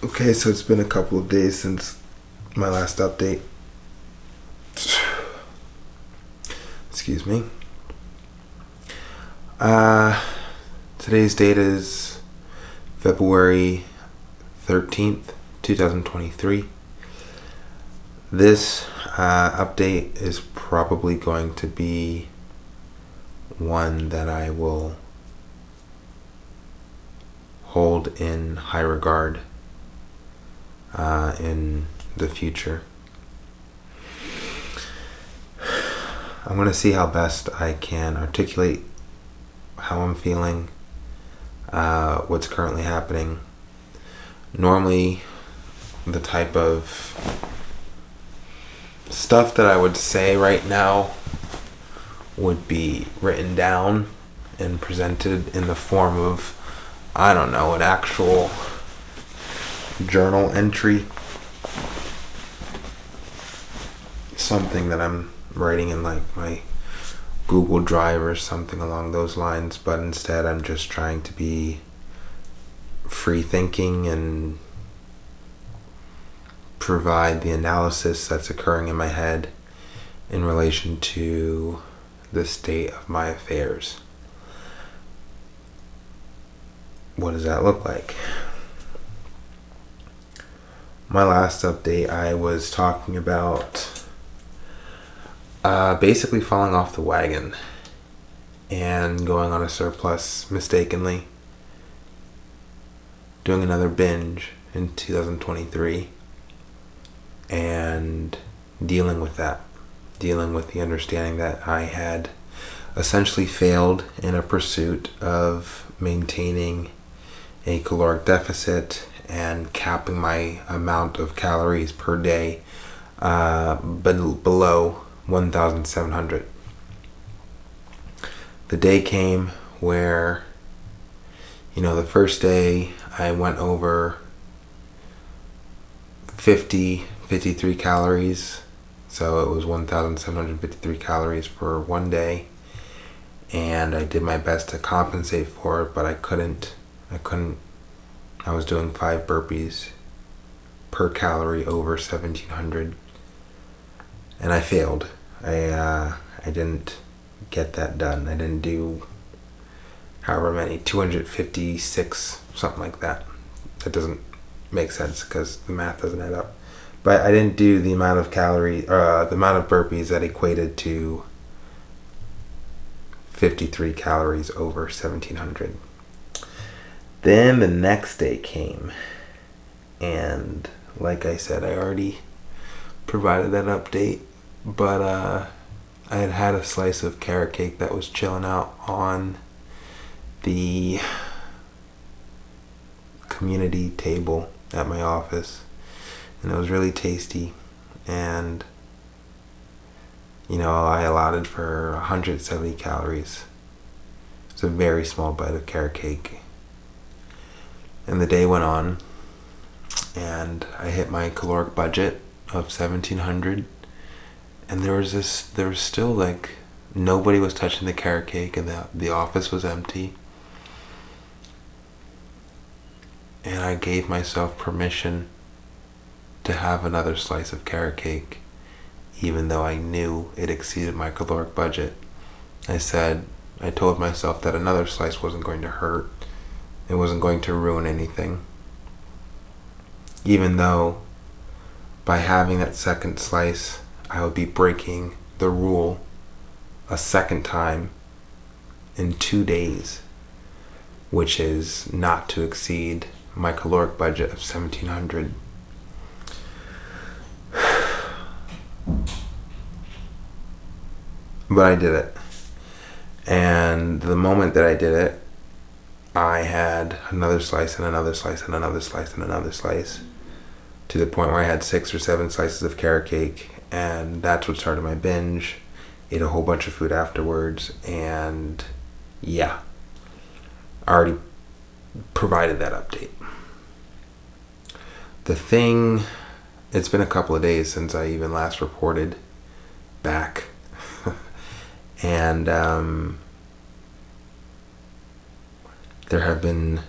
Okay, so it's been a couple of days since my last update. Excuse me. Uh, Today's date is February 13th, 2023. This update is probably going to be one that I will hold in high regard in the future. I'm going to see how best I can articulate how I'm feeling, what's currently happening. Normally, the type of stuff that I would say right now would be written down and presented in the form of, I don't know, an actual journal entry. Something that I'm writing in like my Google Drive or something along those lines, but instead I'm just trying to be free thinking and provide the analysis that's occurring in my head in relation to the state of my affairs. What does that look like? My last update, I was talking about basically falling off the wagon and going on a surplus mistakenly, doing another binge in 2023, and dealing with that, dealing with the understanding that I had essentially failed in a pursuit of maintaining a caloric deficit and capping my amount of calories per day below 1,700. The day came where, the first day I went over 53 calories. So it was 1,753 calories for one day. And I did my best to compensate for it, but I couldn't. I was doing 5 burpees per calorie over 1,700. And I failed. I didn't get that done. I didn't do however many, 256, something like that. That doesn't make sense because the math doesn't add up. But I didn't do the amount of the amount of burpees that equated to 53 calories over 1,700. Then the next day came, and like I said, I already provided that update, but I had a slice of carrot cake that was chilling out on the community table at my office, and it was really tasty, and I allotted for 170 calories. It's a very small bite of carrot cake. And the day went on, and I hit my caloric budget of 1,700, and there was still like nobody was touching the carrot cake, and the office was empty. And I gave myself permission to have another slice of carrot cake, even though I knew it exceeded my caloric budget. I told myself that another slice wasn't going to hurt. It wasn't going to ruin anything. Even though by having that second slice, I would be breaking the rule a second time in 2 days, which is not to exceed my caloric budget of 1,700. But I did it. And the moment that I did it, I had another slice and another slice and another slice and another slice, to the point where I had 6 or 7 slices of carrot cake, and that's what started my binge. Ate a whole bunch of food afterwards, and yeah, I already provided that update. It's been a couple of days since I even last reported back. And there have been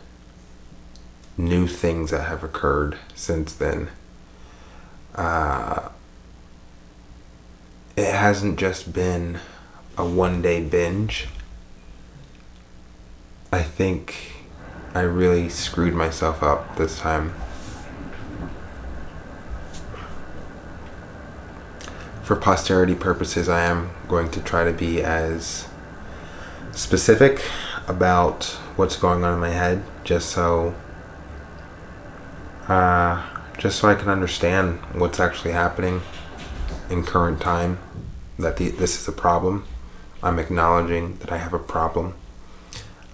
new things that have occurred since then. It hasn't just been a one-day binge. I think I really screwed myself up this time. For posterity purposes, I am going to try to be as specific about what's going on in my head, just so I can understand what's actually happening in current time, that this is a problem. I'm acknowledging that I have a problem.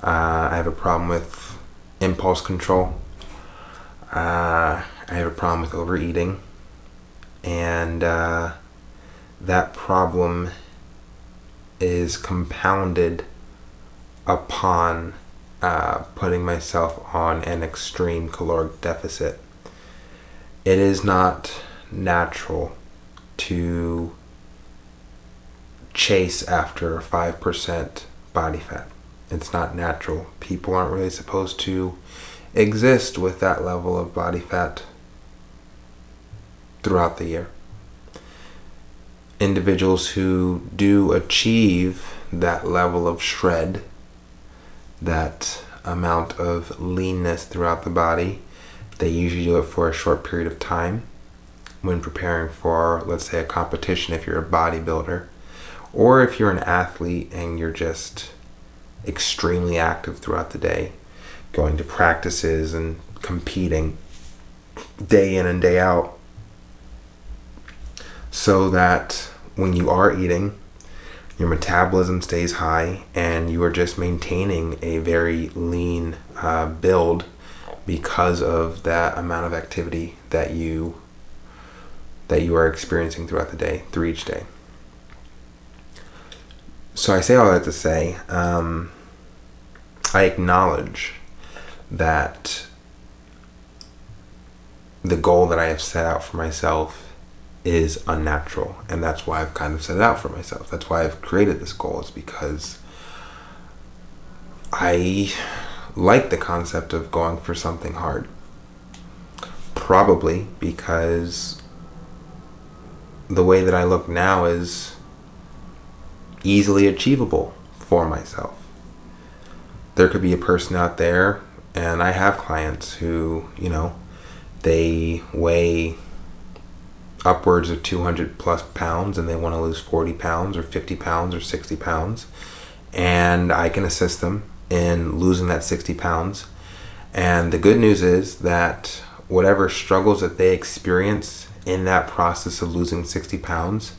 I have a problem with impulse control. I have a problem with overeating. And that problem is compounded upon putting myself on an extreme caloric deficit. It is not natural to chase after 5% body fat. It's not natural. People aren't really supposed to exist with that level of body fat throughout the year. Individuals who do achieve that level of shred, that amount of leanness throughout the body, they usually do it for a short period of time when preparing for, let's say, a competition if you're a bodybuilder, or if you're an athlete and you're just extremely active throughout the day, going to practices and competing day in and day out, so that when you are eating, your metabolism stays high and you are just maintaining a very lean build because of that amount of activity that you are experiencing throughout the day, through each day. So I say all that to say, I acknowledge that the goal that I have set out for myself is unnatural, and that's why I've kind of set it out for myself. That's why I've created this goal, is because I like the concept of going for something hard. Probably because the way that I look now is easily achievable for myself. There could be a person out there, and I have clients who, they weigh upwards of 200 plus pounds and they want to lose 40 pounds or 50 pounds or 60 pounds. And I can assist them in losing that 60 pounds. And the good news is that whatever struggles that they experience in that process of losing 60 pounds,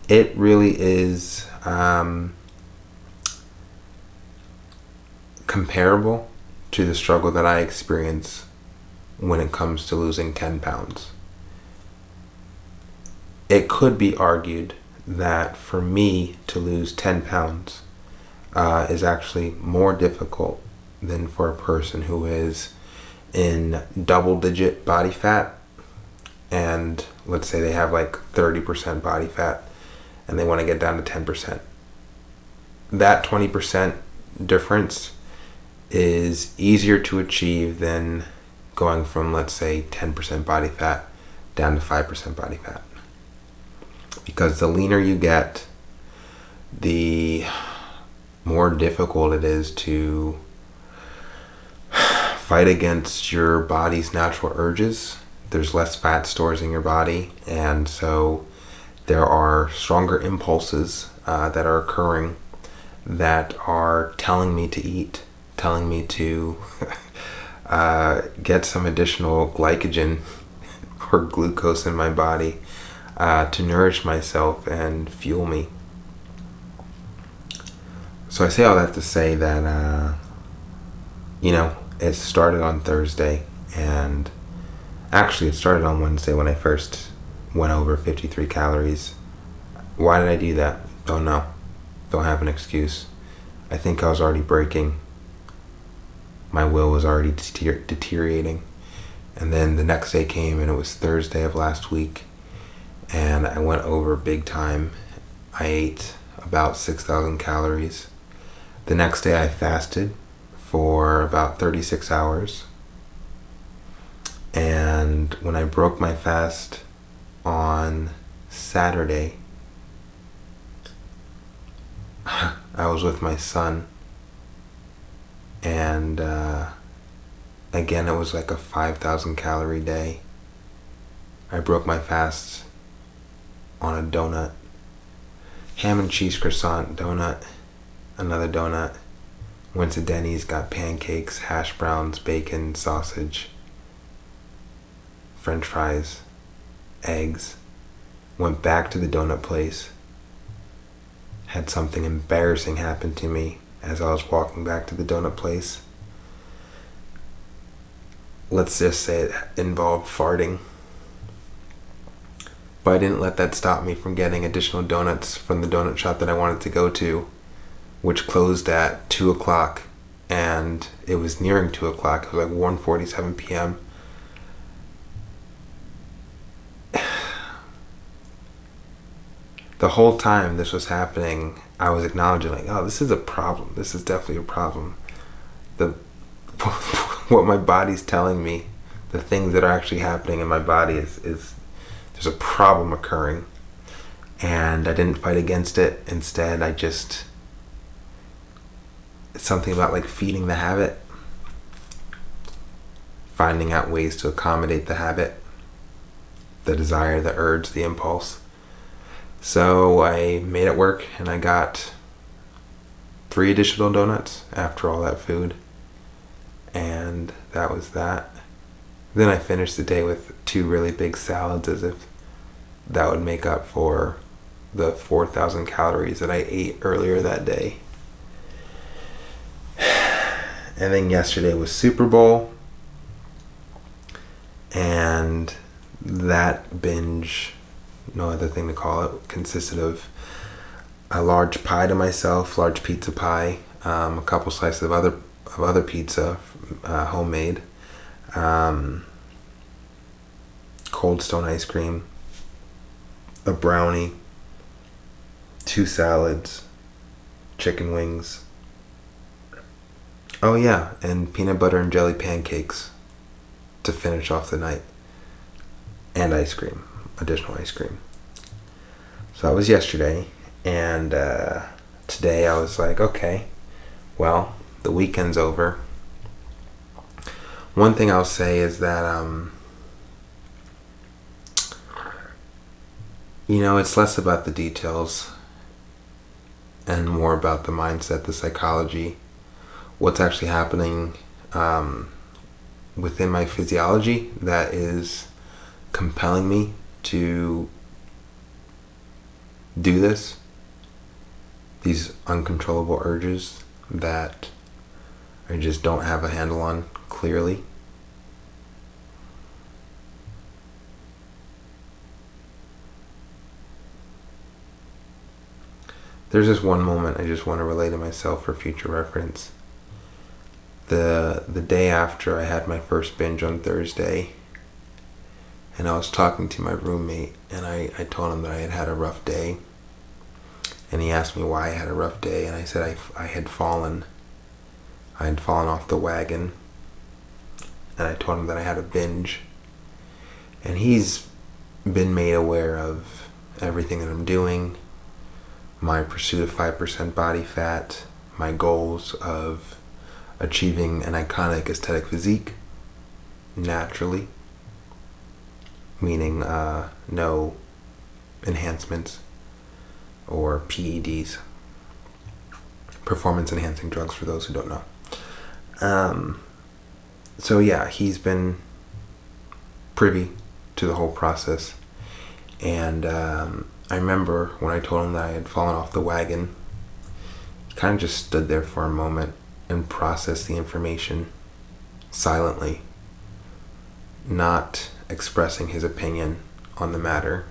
it really is comparable to the struggle that I experience when it comes to losing 10 pounds. It could be argued that for me to lose 10 pounds is actually more difficult than for a person who is in double-digit body fat, and let's say they have like 30% body fat and they want to get down to 10%. That 20% difference is easier to achieve than going from, let's say, 10% body fat down to 5% body fat. Because the leaner you get, the more difficult it is to fight against your body's natural urges. There's less fat stores in your body, and so there are stronger impulses that are occurring that are telling me to eat, telling me to get some additional glycogen or glucose in my body to nourish myself and fuel me. So I say all that to say that, it started on Thursday, and actually it started on Wednesday when I first went over 53 calories. Why did I do that? Don't know. Don't have an excuse. I think I was already breaking. My will was already deteriorating. And then the next day came, and it was Thursday of last week, and I went over big time. I ate about 6,000 calories. The next day I fasted for about 36 hours. And when I broke my fast on Saturday, I was with my son, and again, it was like a 5,000 calorie day. I broke my fast on a donut, ham and cheese croissant donut, another donut. Went to Denny's, got pancakes, hash browns, bacon, sausage, French fries, eggs. Went back to the donut place. Had something embarrassing happen to me as I was walking back to the donut place. Let's just say it involved farting. But I didn't let that stop me from getting additional donuts from the donut shop that I wanted to go to, which closed at 2 o'clock. And it was nearing 2 o'clock. It was like 1:47 p.m. The whole time this was happening, I was acknowledging, like, oh, this is a problem. This is definitely a problem. What my body's telling me, the things that are actually happening in my body is there's a problem occurring. And I didn't fight against it. Instead, it's something about like feeding the habit, finding out ways to accommodate the habit, the desire, the urge, the impulse. So I made it work, and I got 3 additional donuts after all that food. And that was that. Then I finished the day with 2 really big salads, as if that would make up for the 4,000 calories that I ate earlier that day. And then yesterday was Super Bowl, and that binge, no other thing to call it, consisted of a large pie to myself, large pizza pie, a couple slices of other pizza, homemade, Cold Stone ice cream, a brownie, 2 salads, chicken wings. Oh yeah, and peanut butter and jelly pancakes to finish off the night. And ice cream, additional ice cream. So that was yesterday, and today I was like, okay, well, the weekend's over. One thing I'll say is that, it's less about the details and more about the mindset, the psychology, what's actually happening within my physiology that is compelling me to do this. These uncontrollable urges that I just don't have a handle on clearly. There's this one moment I just want to relay to myself for future reference. The day after I had my first binge on Thursday, and I was talking to my roommate, and I told him that I had a rough day. And he asked me why I had a rough day, and I said I had fallen off the wagon, and I told him that I had a binge. And he's been made aware of everything that I'm doing, my pursuit of 5% body fat, my goals of achieving an iconic aesthetic physique naturally, meaning no enhancements or PEDs, performance enhancing drugs, for those who don't know. So yeah, he's been privy to the whole process. And I remember when I told him that I had fallen off the wagon, he kind of just stood there for a moment and processed the information silently, not expressing his opinion on the matter.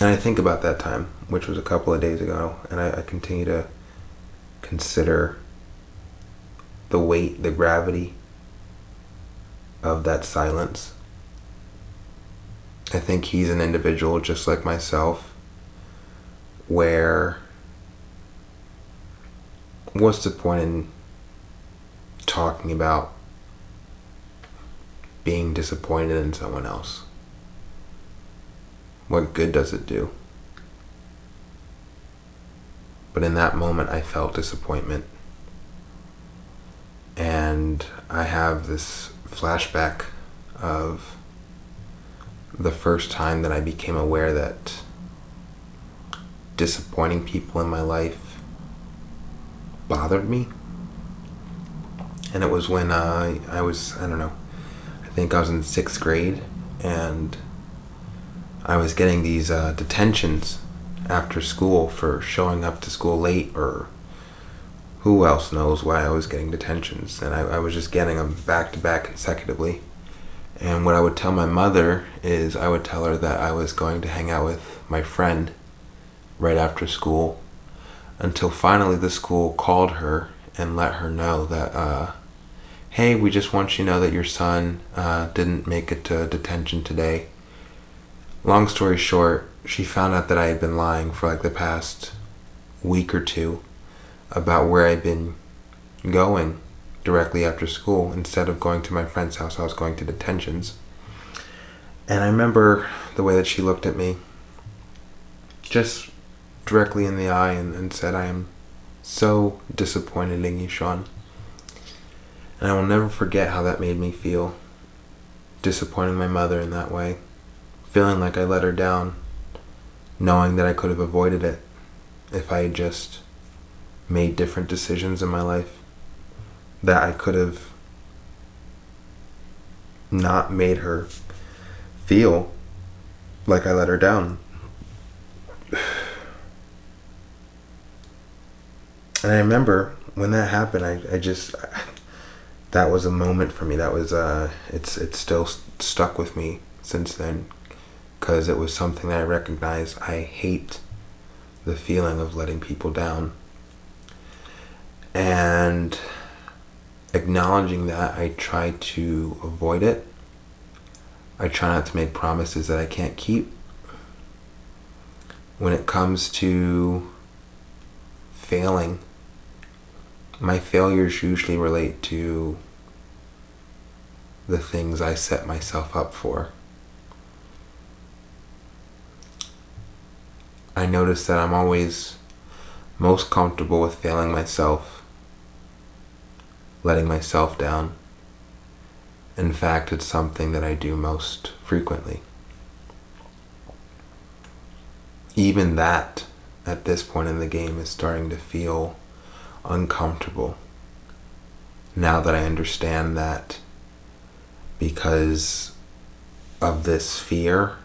And I think about that time, which was a couple of days ago, and I continue to consider the weight, the gravity of that silence. I think he's an individual just like myself, where what's the point in talking about being disappointed in someone else. What good does it do? But in that moment, I felt disappointment. And I have this flashback of the first time that I became aware that disappointing people in my life bothered me. And it was when I don't know, I think I was in 6th grade, and I was getting these detentions after school for showing up to school late, or who else knows why I was getting detentions. And I was just getting them back to back consecutively. And what I would tell my mother is I would tell her that I was going to hang out with my friend right after school, until finally the school called her and let her know that, hey, we just want you to know that your son didn't make it to detention today. Long story short, she found out that I had been lying for like the past week or two about where I'd been going directly after school. Instead of going to my friend's house, I was going to detentions. And I remember the way that she looked at me, just directly in the eye, and said, "I am so disappointed in you, Sean." And I will never forget how that made me feel, disappointing my mother in that way, feeling like I let her down, knowing that I could have avoided it if I had just made different decisions in my life, that I could have not made her feel like I let her down. And I remember when that happened, I just, that was a moment for me. That was, it's still stuck with me since then, because it was something that I recognized. I hate the feeling of letting people down. And acknowledging that, I try to avoid it. I try not to make promises that I can't keep. When it comes to failing, my failures usually relate to the things I set myself up for. I notice that I'm always most comfortable with failing myself, letting myself down. In fact, it's something that I do most frequently. Even that, at this point in the game, is starting to feel uncomfortable. Now that I understand that because of this fear,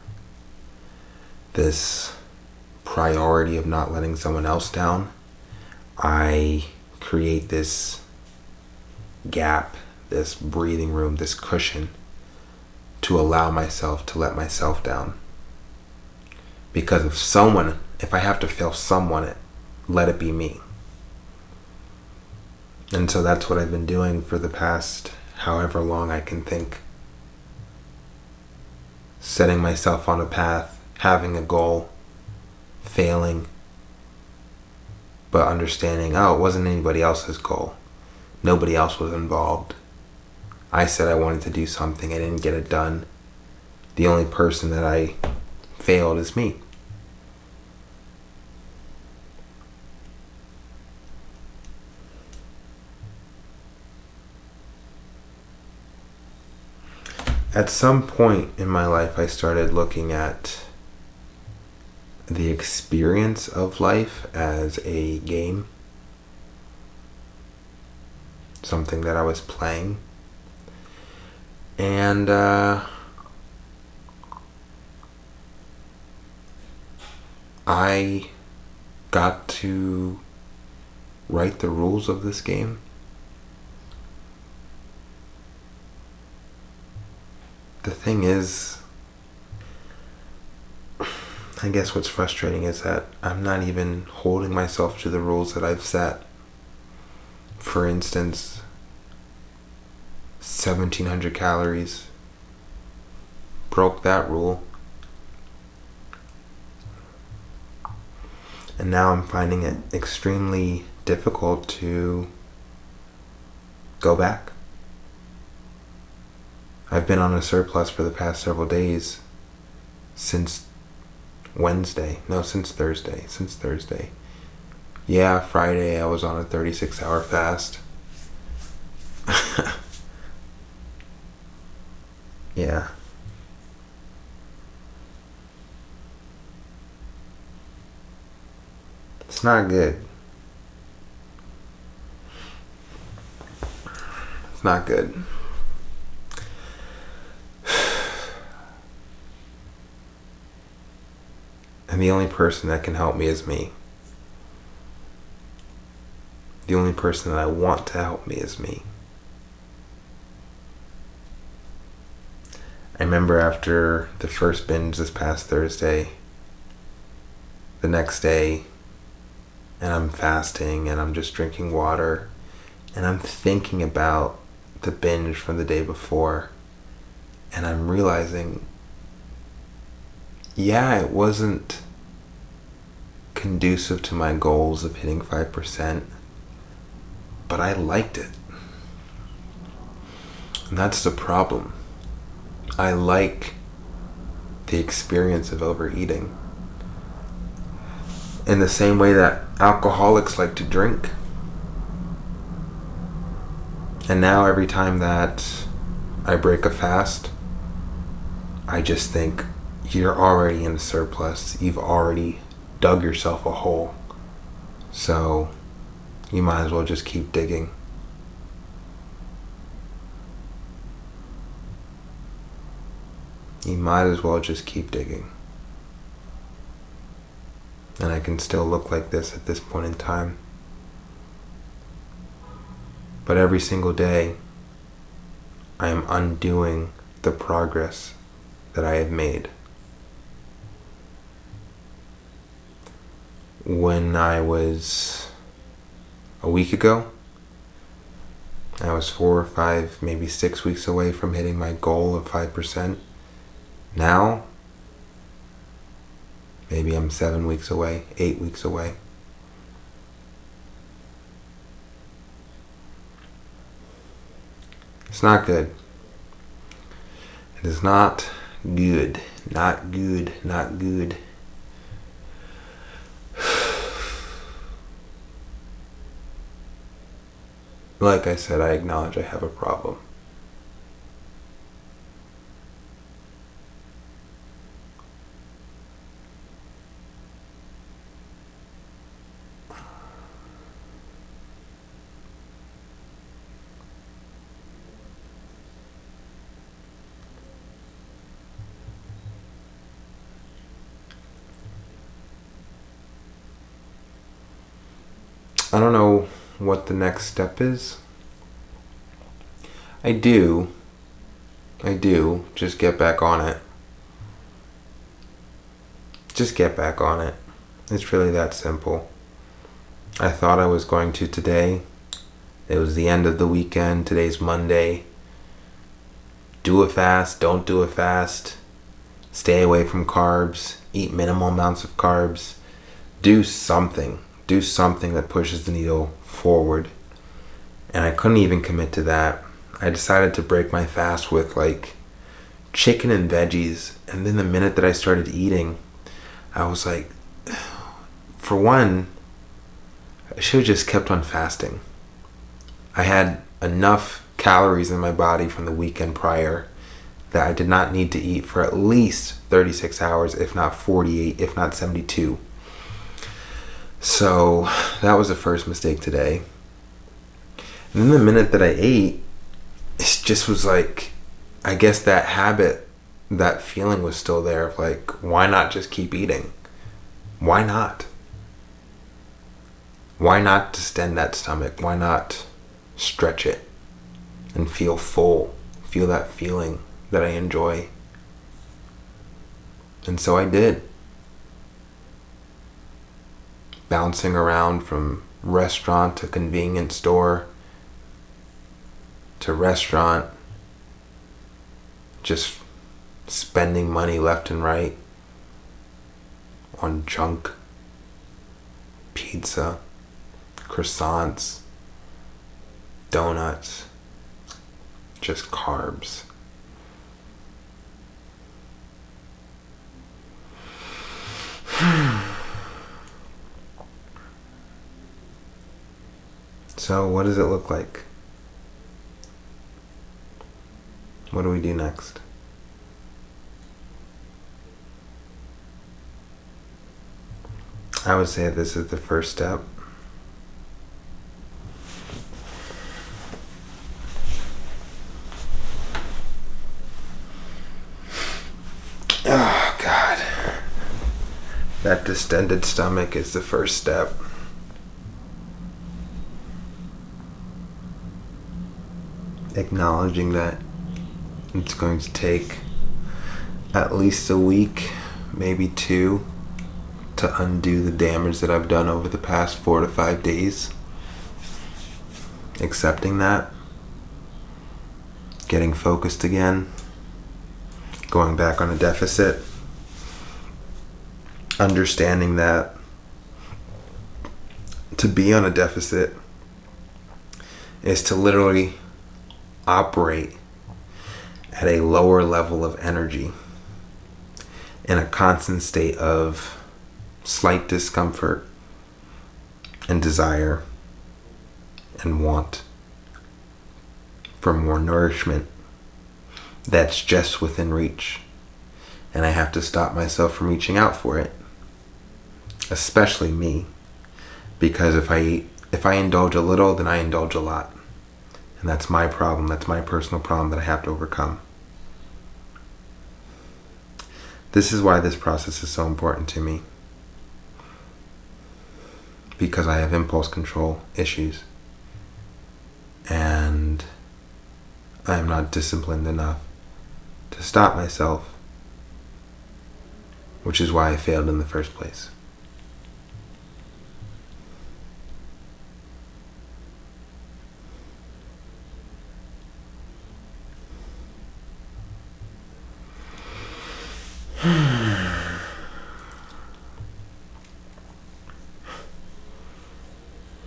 this priority of not letting someone else down, I create this gap, this breathing room, this cushion to allow myself to let myself down. Because if I have to fail someone, let it be me. And so that's what I've been doing for the past however long I can think. Setting myself on a path, having a goal, failing, but understanding, it wasn't anybody else's goal. Nobody else was involved. I said I wanted to do something, I didn't get it done. The only person that I failed is me. At some point in my life, I started looking at the experience of life as a game, something that I was playing. And I got to write the rules of this game. The thing is, I guess what's frustrating is that I'm not even holding myself to the rules that I've set. For instance, 1,700 calories. Broke that rule. And now I'm finding it extremely difficult to go back. I've been on a surplus for the past several days since Wednesday. No, since Thursday. Since Thursday. Yeah, Friday I was on a 36-hour fast. Yeah. It's not good. It's not good. And the only person that can help me is me. The only person that I want to help me is me. I remember after the first binge this past Thursday, the next day, and I'm fasting and I'm just drinking water and I'm thinking about the binge from the day before, and I'm realizing, yeah, it wasn't conducive to my goals of hitting 5%, but I liked it. And that's the problem. I like the experience of overeating. In the same way that alcoholics like to drink. And now every time that I break a fast, I just think, you're already in a surplus. You've already dug yourself a hole. So you might as well just keep digging. You might as well just keep digging. And I can still look like this at this point in time. But every single day, I am undoing the progress that I have made. When I was a week ago, I was 4 or 5, maybe 6 weeks away from hitting my goal of 5%. Now, maybe I'm 7 weeks away, 8 weeks away. It's not good. It is not good. Not good. Not good. Like I said, I acknowledge I have a problem. I don't know what the next step is. I do. Just get back on it. Just get back on it. It's really that simple. I thought I was going to today. It was the end of the weekend. Today's Monday. Do a fast. Don't do a fast. Stay away from carbs. Eat minimal amounts of carbs. Do something. Do something that pushes the needle forward. And I couldn't even commit to that. I decided to break my fast with like chicken and veggies. And then the minute that I started eating, I was like, for one, I should have just kept on fasting. I had enough calories in my body from the weekend prior that I did not need to eat for at least 36 hours, if not 48, if not 72. So that was the first mistake today. And then the minute that I ate, it just was like, I guess that habit, that feeling was still there of like, why not just keep eating? Why not? Why not distend that stomach? Why not stretch it and feel full? Feel that feeling that I enjoy. And so I did. Bouncing around from restaurant to convenience store to restaurant, just spending money left and right on junk, pizza, croissants, donuts, just carbs. So what does it look like? What do we do next? I would say this is the first step. Oh, God. That distended stomach is the first step. Acknowledging that it's going to take at least a week, maybe 2, to undo the damage that I've done over the past 4 to 5 days. Accepting that. Getting focused again. Going back on a deficit. Understanding that to be on a deficit is to literally operate at a lower level of energy in a constant state of slight discomfort and desire and want for more nourishment that's just within reach. And I have to stop myself from reaching out for it. Especially me. Because if I indulge a little, then I indulge a lot. And that's my problem. That's my personal problem that I have to overcome. This is why this process is so important to me. Because I have impulse control issues. And I am not disciplined enough to stop myself. Which is why I failed in the first place.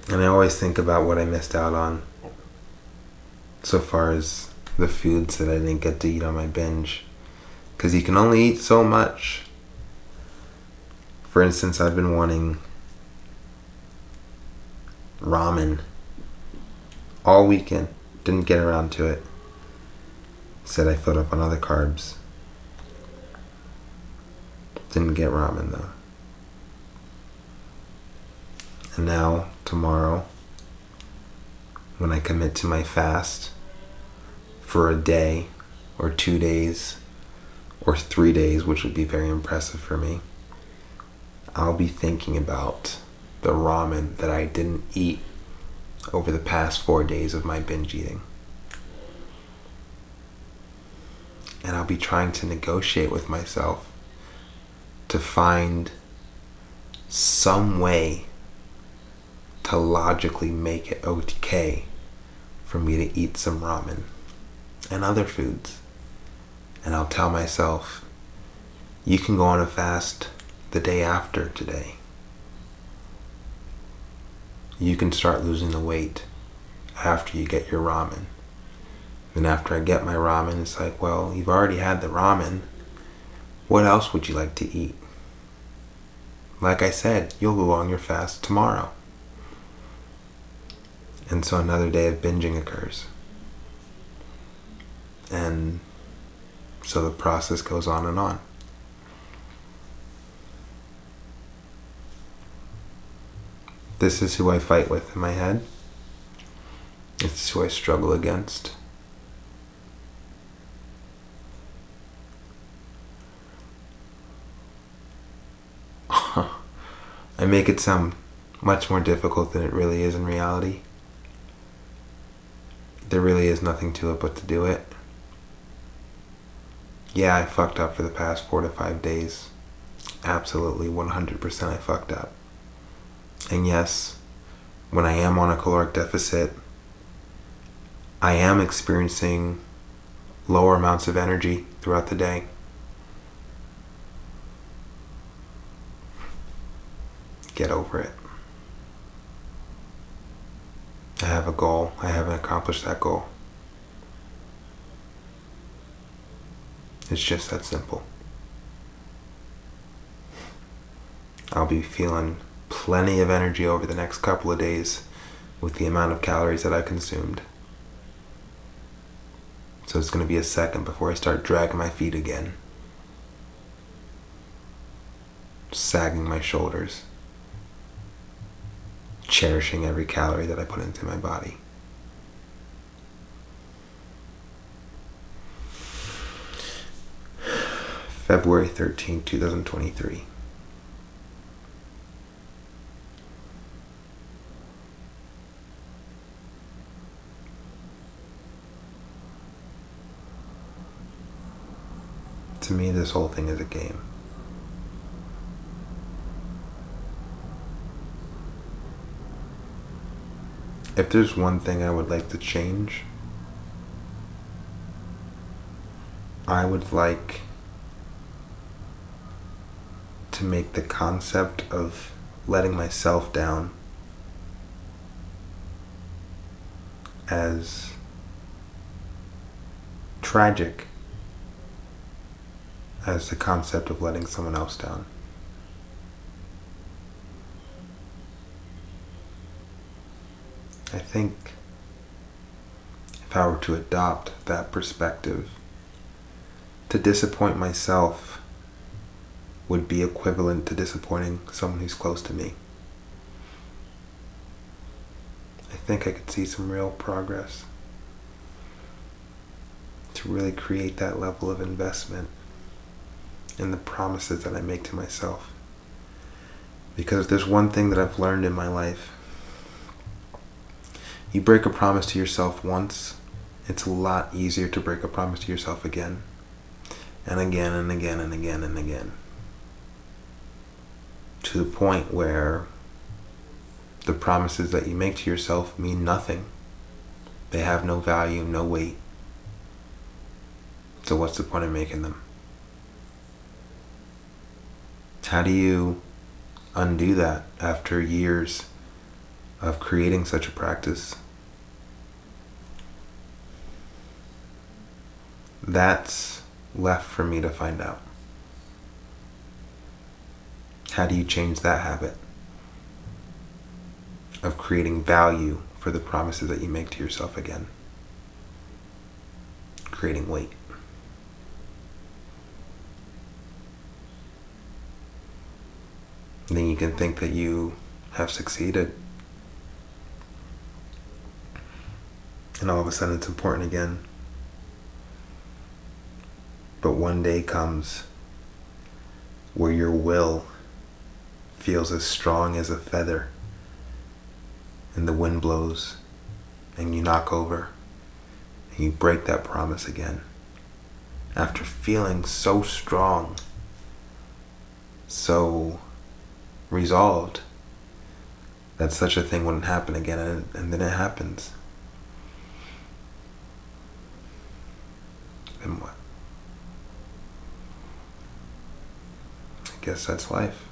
And I always think about what I missed out on so far as the foods that I didn't get to eat on my binge. Because you can only eat so much. For instance, I've been wanting ramen all weekend. Didn't get around to it. Said I filled up on other carbs. Didn't get ramen though. And now, tomorrow, when I commit to my fast for a day or 2 days or 3 days, which would be very impressive for me, I'll be thinking about the ramen that I didn't eat over the past 4 days of my binge eating. And I'll be trying to negotiate with myself to find some way to logically make it okay for me to eat some ramen and other foods. And I'll tell myself, you can go on a fast the day after today. You can start losing the weight after you get your ramen. And after I get my ramen, it's like, well, you've already had the ramen. What else would you like to eat? Like I said, you'll go on your fast tomorrow. And so another day of binging occurs. And so the process goes on and on. This is who I fight with in my head. This is who I struggle against. I make it sound much more difficult than it really is in reality. There really is nothing to it but to do it. Yeah, I fucked up for the past 4 to 5 days. Absolutely, 100% I fucked up. And yes, when I am on a caloric deficit, I am experiencing lower amounts of energy throughout the day. Get over it. I have a goal. I haven't accomplished that goal. It's just that simple. I'll be feeling plenty of energy over the next couple of days with the amount of calories that I consumed. So it's going to be a second before I start dragging my feet again, sagging my shoulders, cherishing every calorie that I put into my body. February 13, 2023. To me, this whole thing is a game. If there's one thing I would like to change, I would like to make the concept of letting myself down as tragic as the concept of letting someone else down. I think if I were to adopt that perspective, to disappoint myself would be equivalent to disappointing someone who's close to me. I think I could see some real progress to really create that level of investment in the promises that I make to myself. Because if there's one thing that I've learned in my life, you break a promise to yourself once, it's a lot easier to break a promise to yourself again, and again, and again, and again, and again. To the point where the promises that you make to yourself mean nothing. They have no value, no weight. So what's the point of making them? How do you undo that after years of creating such a practice? That's left for me to find out. How do you change that habit of creating value for the promises that you make to yourself again? Creating weight. And then you can think that you have succeeded. And all of a sudden it's important again. But one day comes where your will feels as strong as a feather, and the wind blows, and you knock over, and you break that promise again. After feeling so strong, so resolved that such a thing wouldn't happen again, and then it happens. Then what? I guess that's life.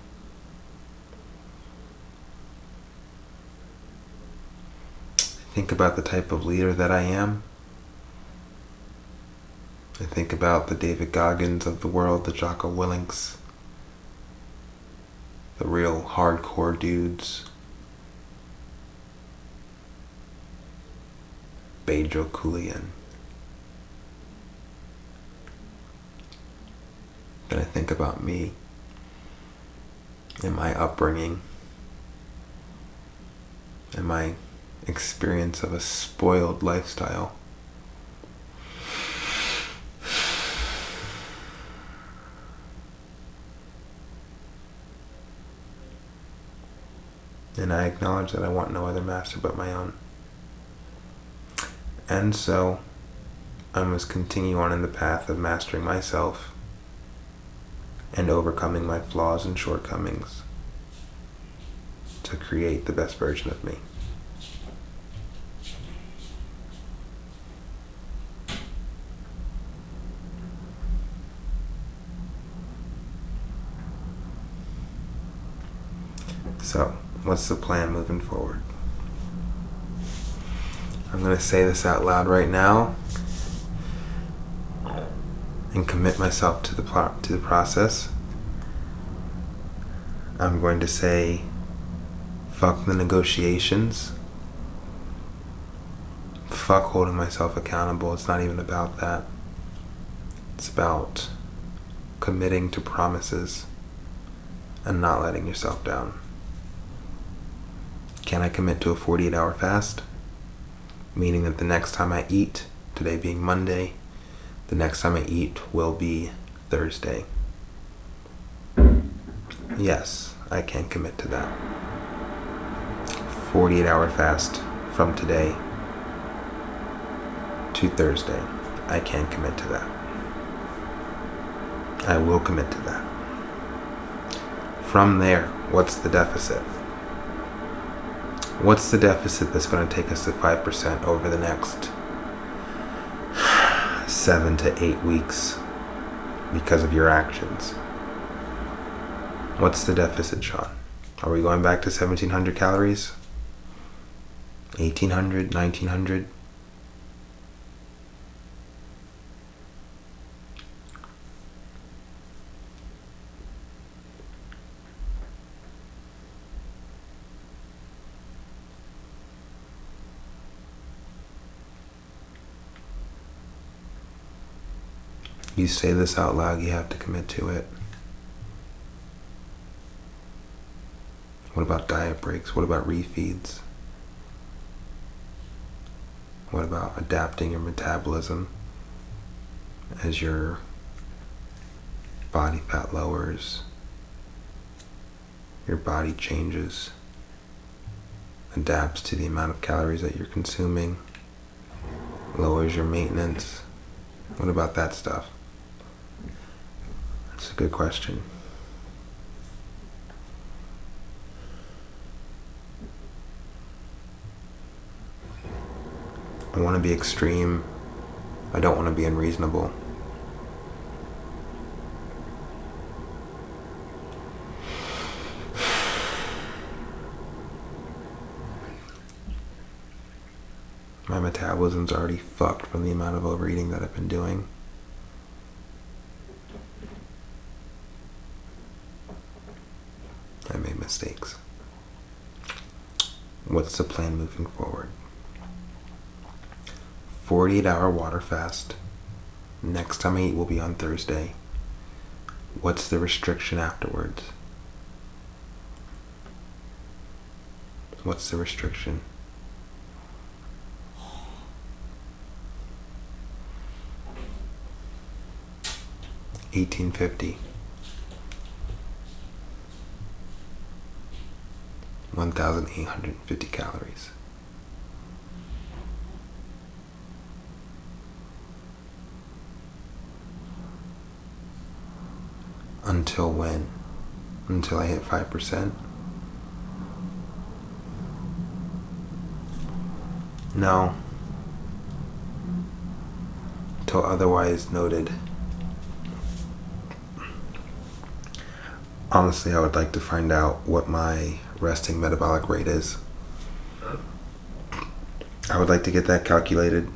Think about the type of leader that I am. I think about the David Goggins of the world, the Jocko Willinks, the real hardcore dudes, Bejo Kulian. Then I think about me and my upbringing and my experience of a spoiled lifestyle. And I acknowledge that I want no other master but my own. And so I must continue on in the path of mastering myself and overcoming my flaws and shortcomings to create the best version of me. So, what's the plan moving forward? I'm going to say this out loud right now, and commit myself to the process, I'm going to say, fuck the negotiations. Fuck holding myself accountable. It's not even about that. It's about committing to promises and not letting yourself down. Can I commit to a 48-hour fast? Meaning that the next time I eat, today being Monday, the next time I eat will be Thursday. Yes, I can commit to that. 48-hour fast from today to Thursday. I can commit to that. I will commit to that. From there, what's the deficit? What's the deficit that's going to take us to 5% over the next 7 to 8 weeks because of your actions? What's the deficit, Sean? Are we going back to 1,700 calories? 1,800, 1,900? You say this out loud, you have to commit to it. What about diet breaks? What about refeeds? What about adapting your metabolism as your body fat lowers, your body changes, adapts to the amount of calories that you're consuming, lowers your maintenance? What about that stuff? That's a good question. I want to be extreme. I don't want to be unreasonable. My metabolism's already fucked from the amount of overeating that I've been doing. I made mistakes. What's the plan moving forward? 48-hour water fast. Next time I eat will be on Thursday. What's the restriction afterwards? What's the restriction? $18.50. 1,850 calories. Until when? Until I hit 5%? No. Till otherwise noted. Honestly, I would like to find out what my resting metabolic rate is. I would like to get that calculated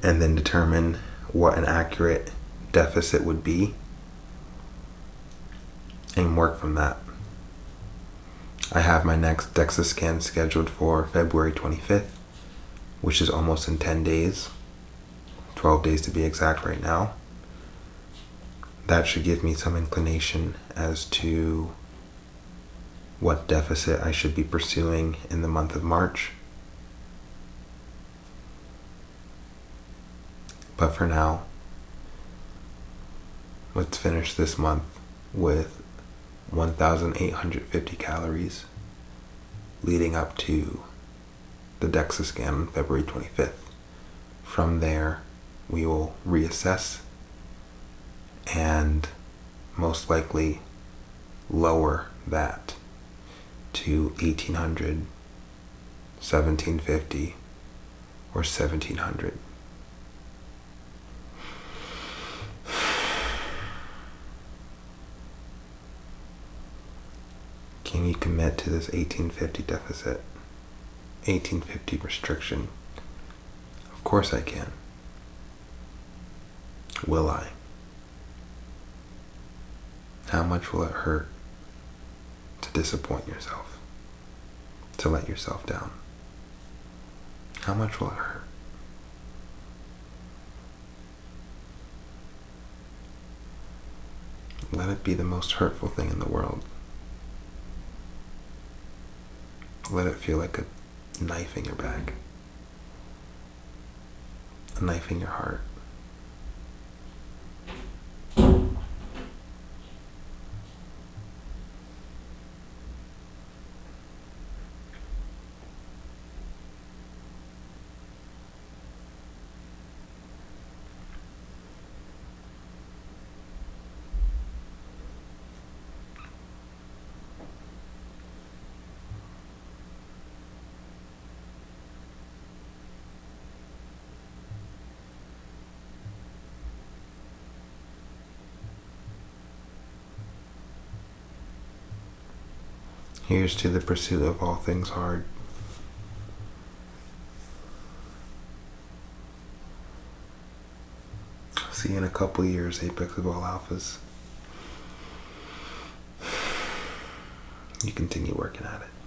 and then determine what an accurate deficit would be and work from that. I have my next DEXA scan scheduled for February 25th, which is almost in 10 days, 12 days to be exact right now. That should give me some inclination as to what deficit I should be pursuing in the month of March. But for now, let's finish this month with 1,850 calories leading up to the DEXA scan on February 25th. From there, we will reassess and most likely lower that to 1,800, 1,750, or 1,700. Can you commit to this 1,850 deficit? 1,850 restriction? Of course I can. Will I? How much will it hurt to disappoint yourself? To let yourself down? How much will it hurt? Let it be the most hurtful thing in the world. Let it feel like a knife in your back. A knife in your heart. Here's to the pursuit of all things hard. See you in a couple years, Apex of All Alphas. You continue working at it.